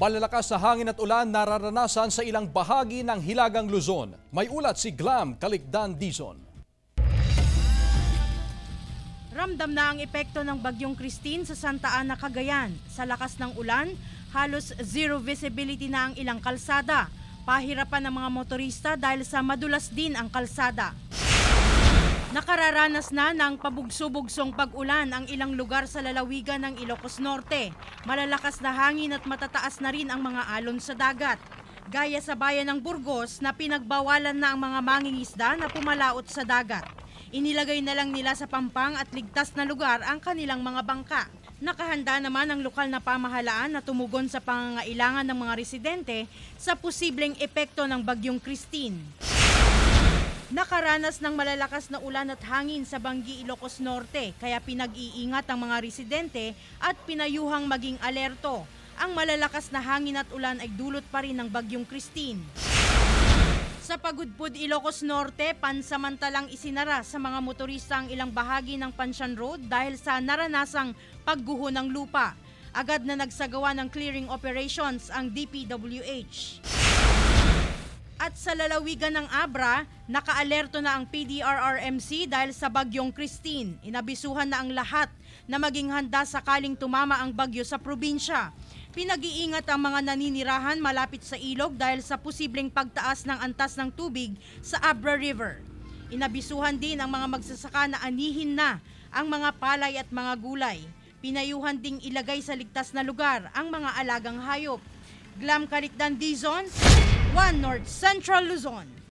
Malalakas na hangin at ulan nararanasan sa ilang bahagi ng Hilagang Luzon. May ulat si Glam Calicdan Dizon. Ramdam na ang epekto ng Bagyong Christine sa Santa Ana, Cagayan. Sa lakas ng ulan, halos zero visibility na ang ilang kalsada. Pahirapan ng mga motorista dahil sa madulas din ang kalsada. Nakararanas na ng pabugso-bugsong pag-ulan ang ilang lugar sa lalawigan ng Ilocos Norte. Malalakas na hangin at matataas na rin ang mga alon sa dagat. Gaya sa bayan ng Burgos na pinagbawalan na ang mga mangingisda na pumalaot sa dagat. Inilagay na lang nila sa pampang at ligtas na lugar ang kanilang mga bangka. Nakahanda naman ang lokal na pamahalaan na tumugon sa pangangailangan ng mga residente sa posibleng epekto ng Bagyong Christine. Nakaranas ng malalakas na ulan at hangin sa Banggi, Ilocos Norte, kaya pinag-iingat ang mga residente at pinayuhang maging alerto. Ang malalakas na hangin at ulan ay dulot pa rin ng Bagyong Christine. Sa Pagudpud, Ilocos Norte, pansamantalang isinara sa mga motorista ang ilang bahagi ng Pansyan Road dahil sa naranasang pagguho ng lupa. Agad na nagsagawa ng clearing operations ang DPWH. At sa lalawigan ng Abra, nakaalerto na ang PDRRMC dahil sa Bagyong Christine. Inabisuhan na ang lahat na maging handa sakaling tumama ang bagyo sa probinsya. Pinag-iingat ang mga naninirahan malapit sa ilog dahil sa posibleng pagtaas ng antas ng tubig sa Abra River. Inabisuhan din ang mga magsasaka na anihin na ang mga palay at mga gulay. Pinayuhan ding ilagay sa ligtas na lugar ang mga alagang hayop. Glam Calicdan Dizon, One North Central Luzon.